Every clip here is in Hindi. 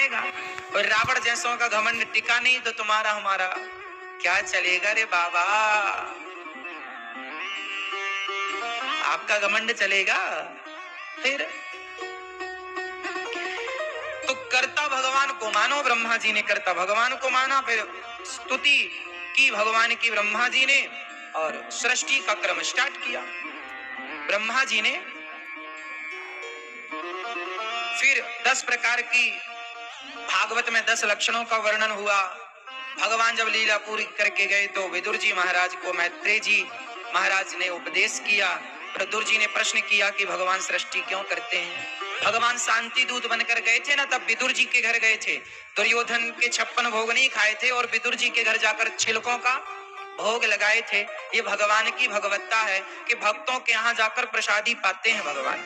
चलेगा। और रावण जैसों का घमंड टिका नहीं तो तुम्हारा हमारा क्या चलेगा रे बाबा। आपका घमंड चलेगा फिर? तो कर्ता भगवान को मानो, ब्रह्मा जी ने कर्ता भगवान को माना, फिर स्तुति की भगवान की ब्रह्मा जी ने और सृष्टि का क्रम स्टार्ट किया ब्रह्मा जी ने। फिर 10 प्रकार की भागवत में 10 लक्षणों का वर्णन हुआ। भगवान जब लीला पूरी करके गए तो विदुर जी महाराज को मैत्रेय जी महाराज ने उपदेश किया। विदुर जी ने प्रश्न किया कि भगवान सृष्टि क्यों करते हैं। भगवान शांति दूत बनकर गए थे ना, तब विदुर जी के घर गए थे। दुर्योधन के 56 भोग नहीं खाए थे और विदुर जी के घर जाकर छिलकों का भोग लगाए थे। ये भगवान की भगवत्ता है कि भक्तों के यहाँ जाकर प्रसादी पाते हैं भगवान।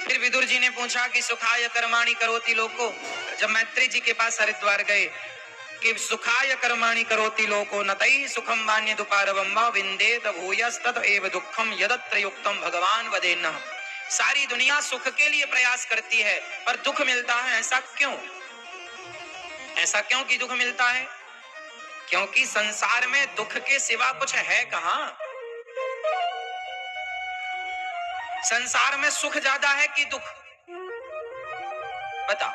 फिर विदुर जी ने पूछा कि सुखाय कर्माणि करोति लोको, जब मैत्रेय जी के पास हरिद्वार गए कि सुखाय कर्माणि करोति लोको नतैः सुखम वान्यदुपारवं वा विन्देत भूयस्तत एव दुःखम यदत्र युक्तम भगवान वदेन्नः। सारी दुनिया सुख के लिए प्रयास करती है पर दुख मिलता है, ऐसा क्यों? ऐसा क्यों कि दुख मिलता है? क्योंकि संसार में दुख के सिवा कुछ है कहां। संसार में सुख ज्यादा है कि दुख? बता,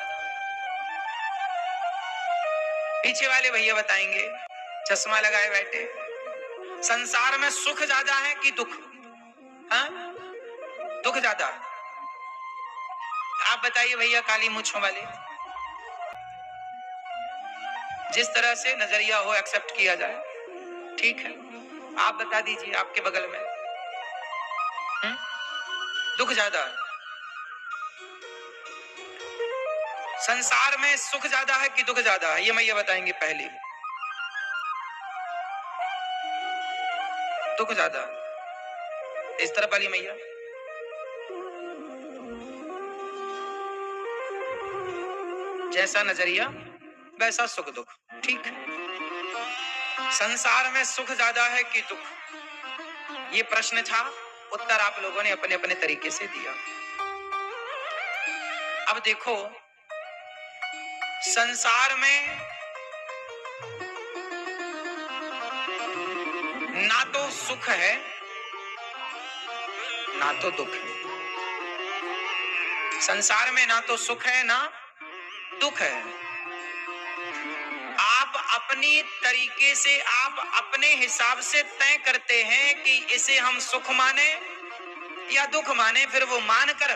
पीछे वाले भैया बताएंगे, चश्मा लगाए बैठे। संसार में सुख ज्यादा है कि दुख? हाँ, दुख ज्यादा। आप बताइए भैया काली मूंछों वाले। जिस तरह से नजरिया हो एक्सेप्ट किया जाए, ठीक है। आप बता दीजिए आपके बगल में दुख ज्यादा है। संसार में सुख ज्यादा है कि दुख ज्यादा है? ये मैया बताएंगे पहले। दुख ज्यादा। इस तरफ वाली मैया। जैसा नजरिया वैसा सुख दुख, ठीक है। संसार में सुख ज्यादा है कि दुख? ये प्रश्न था, उत्तर आप लोगों ने अपने अपने तरीके से दिया। अब देखो, संसार में ना तो सुख है ना तो दुख है। संसार में ना तो सुख है ना दुख है। आप अपनी तरीके से, आप अपने हिसाब से तय करते हैं कि इसे हम सुख माने या दुख माने, फिर वो मानकर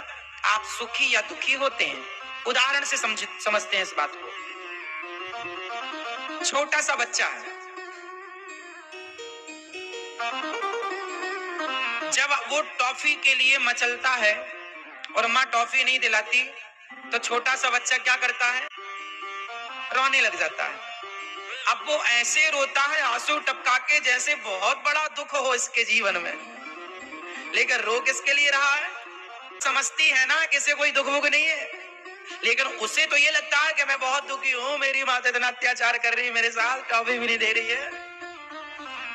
आप सुखी या दुखी होते हैं। उदाहरण से समझते हैं इस बात को। छोटा सा बच्चा है, जब वो टॉफी के लिए मचलता है और माँ टॉफी नहीं दिलाती तो छोटा सा बच्चा क्या करता है? रोने लग जाता है। अब वो ऐसे रोता है आंसू टपका के जैसे बहुत बड़ा दुख हो इसके जीवन में, लेकिन रो किसके लिए रहा है? समझती है ना कि इसे कोई दुख भुख नहीं है, लेकिन उसे तो ये लगता है कि मैं बहुत दुखी हूं, मेरी माँ इतना अत्याचार कर रही है मेरे साथ, टॉफी भी नहीं दे रही है।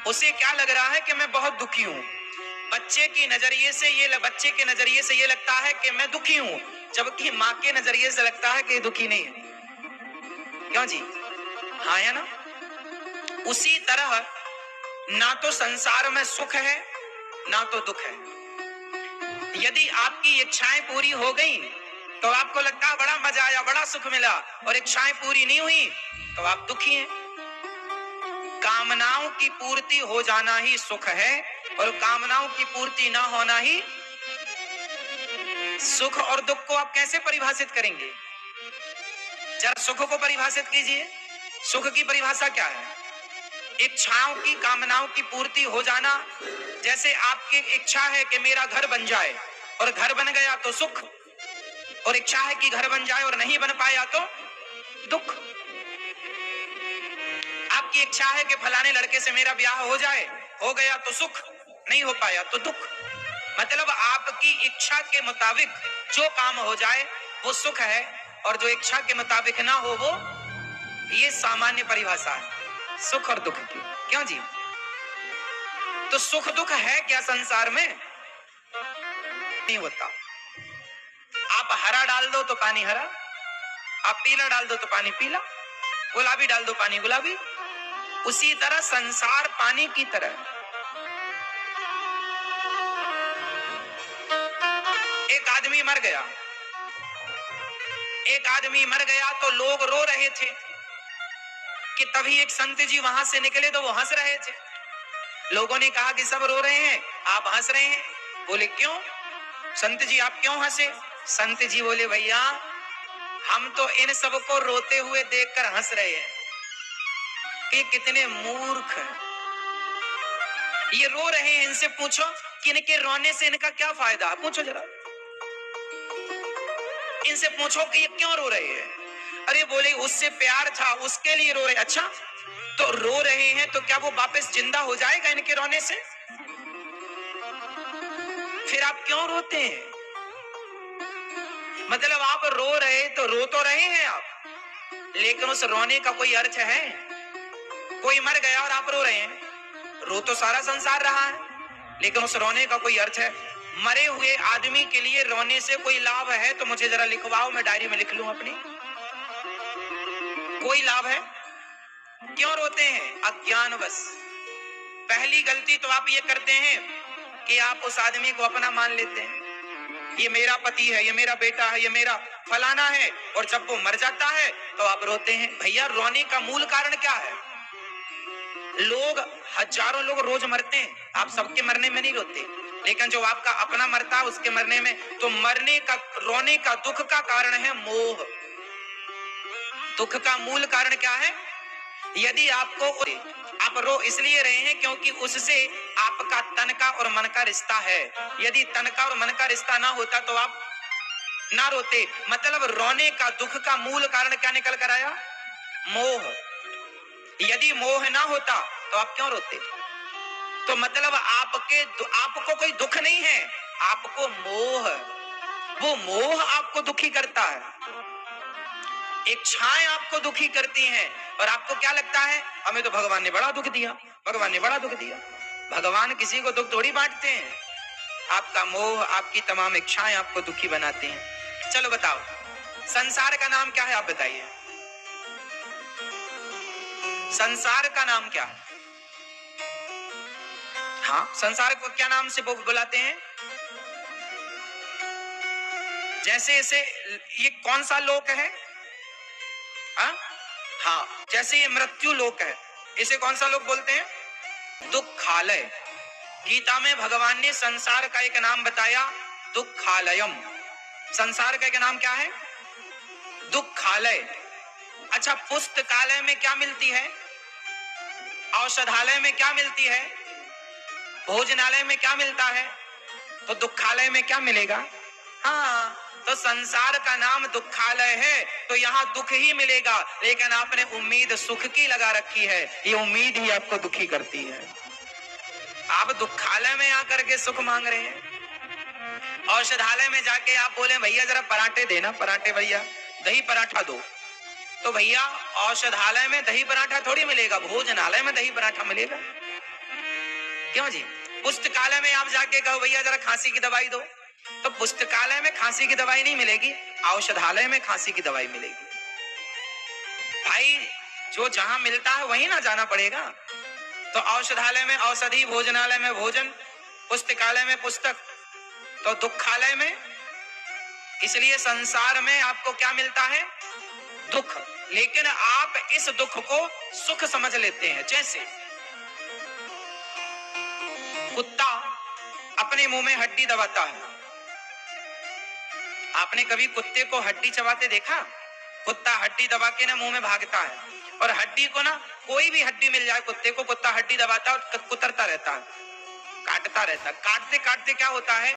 उसे क्या लग रहा है कि मैं बहुत दुखी हूं। बच्चे के नजरिए से ये लगता है कि मैं दुखी हूं, जबकि माँ के नजरिए से लगता है कि दुखी नहीं है। क्यों जी? हाँ या ना? उसी तरह ना तो संसार में सुख है ना तो दुख है। यदि आपकी इच्छाएं पूरी हो गई तो आपको लगता है बड़ा मजा आया, बड़ा सुख मिला, और इच्छाएं पूरी नहीं हुई तो आप दुखी हैं। कामनाओं की पूर्ति हो जाना ही सुख है और कामनाओं की पूर्ति ना होना ही सुख। और दुख को आप कैसे परिभाषित करेंगे? जरा सुख को परिभाषित कीजिए। सुख की परिभाषा क्या है? इच्छाओं की, कामनाओं की पूर्ति हो जाना। जैसे आपकी इच्छा है कि मेरा घर बन जाए और घर बन गया तो सुख, और इच्छा है कि घर बन जाए और नहीं बन पाया तो दुख। आपकी इच्छा है कि फलाने लड़के से मेरा ब्याह हो जाए, हो गया तो सुख, नहीं हो पाया तो दुख। मतलब आपकी इच्छा के मुताबिक जो काम हो जाए वो सुख है, और जो इच्छा के मुताबिक ना हो वो, ये सामान्य परिभाषा है सुख और दुख की। क्यों जी? तो सुख दुख है क्या संसार में? नहीं होता। आप हरा डाल दो तो पानी हरा, आप पीला डाल दो तो पानी पीला, गुलाबी डाल दो पानी गुलाबी। उसी तरह संसार पानी की तरह। एक आदमी मर गया, एक आदमी मर गया तो लोग रो रहे थे कि तभी एक संत जी वहां से निकले तो वो हंस रहे थे। लोगों ने कहा कि सब रो रहे हैं, आप हंस रहे हैं। बोले क्यों संत जी, आप क्यों हंसे? संत जी बोले भैया, हम तो इन सबको रोते हुए देखकर हंस रहे हैं कि कितने मूर्ख हैं। ये रो रहे हैं, इनसे पूछो कि इनके रोने से इनका क्या फायदा, पूछो जरा इनसे, पूछो कि ये क्यों रो रहे हैं। अरे बोले उससे प्यार था उसके लिए रो रहे। अच्छा, तो रो रहे हैं तो क्या वो वापस जिंदा हो जाएगा इनके रोने से? फिर आप क्यों रोते हैं? मतलब आप रो रहे तो रो तो रहे हैं आप, लेकिन उस रोने का कोई अर्थ है? कोई मर गया और आप रो रहे हैं, रो तो सारा संसार रहा है, लेकिन उस रोने का कोई अर्थ है? मरे हुए आदमी के लिए रोने से कोई लाभ है तो मुझे जरा लिखवाओ, मैं डायरी में लिख लूं अपनी। कोई लाभ है? क्यों रोते हैं? अज्ञानवश। पहली गलती तो आप ये करते हैं कि आप उस आदमी को अपना मान लेते हैं, ये मेरा पति है, ये मेरा बेटा है, ये मेरा फलाना है, और जब वो मर जाता है तो आप रोते हैं। भैया रोने का मूल कारण क्या है? लोग, हजारों लोग रोज मरते हैं, आप सबके मरने में नहीं रोते, लेकिन जो आपका अपना मरता है उसके मरने में, तो मरने का, रोने का, दुख का कारण है मोह। दुख का मूल कारण क्या है? यदि आपको, आप रो इसलिए रहे हैं क्योंकि उससे आपका तन का और मन का रिश्ता है। यदि तन का और मन का रिश्ता ना होता तो आप ना रोते। मतलब रोने का, दुख का मूल कारण क्या निकल कर आया? मोह। यदि मोह ना होता तो आप क्यों रोते? तो मतलब आपको कोई दुख नहीं है, आपको मोह, वो मोह आपको दुखी करता है। इच्छाएं आपको दुखी करती हैं, और आपको क्या लगता है, हमें तो भगवान ने बड़ा दुख दिया, भगवान ने बड़ा दुख दिया। भगवान किसी को दुख थोड़ी बांटते हैं। आपका मोह, आपकी तमाम इच्छाएं आपको दुखी बनाते हैं। चलो बताओ, संसार का नाम क्या है? आप बताइए, संसार का नाम क्या है? हाँ, संसार को क्या नाम से बुलाते हैं? जैसे इसे, ये कौन सा लोक है? हाँ, जैसे ये मृत्यु लोक है, इसे कौन सा लोक बोलते हैं? दुखालय। गीता में भगवान ने संसार का एक नाम बताया, दुखालयम। संसार का एक नाम क्या है? दुखालय। अच्छा, पुस्तकालय में क्या मिलती है? औषधालय में क्या मिलती है? भोजनालय में क्या मिलता है? तो दुखालय में क्या मिलेगा? हाँ, तो संसार का नाम दुखालय है, तो यहाँ दुख ही मिलेगा, लेकिन आपने उम्मीद सुख की लगा रखी है, ये उम्मीद ही आपको दुखी करती है। आप दुखालय में आकर के सुख मांग रहे हैं। औषधालय में जाके आप बोले भैया जरा पराठे देना, पराठे भैया, दही पराठा दो, तो भैया औषधालय में दही पराठा थोड़ी मिलेगा, भोजनालय में दही पराठा मिलेगा। क्यों जी? पुस्तकालय में आप जाके कहो भैया जरा खांसी की दवाई दो, तो पुस्तकालय में खांसी की दवाई नहीं मिलेगी, औषधालय में खांसी की दवाई मिलेगी। भाई, जो जहां मिलता है वहीं ना जाना पड़ेगा। तो औषधालय में औषधि, भोजनालय में भोजन, पुस्तकालय में पुस्तक, तो दुखालय में, इसलिए संसार में आपको क्या मिलता है? दुख। लेकिन आप इस दुख को सुख समझ लेते हैं। जैसे कुत्ता अपने मुंह में हड्डी दबाता है, आपने कभी कुत्ते को हड्डी चबाते देखा? कुत्ता हड्डी दबा के ना मुंह में भागता है, और हड्डी को ना, कोई भी हड्डी मिल जाए कुत्ते को, कुत्ता हड्डी दबाता है और कुतरता रहता है, काटता रहता है। काटते काटते क्या होता है?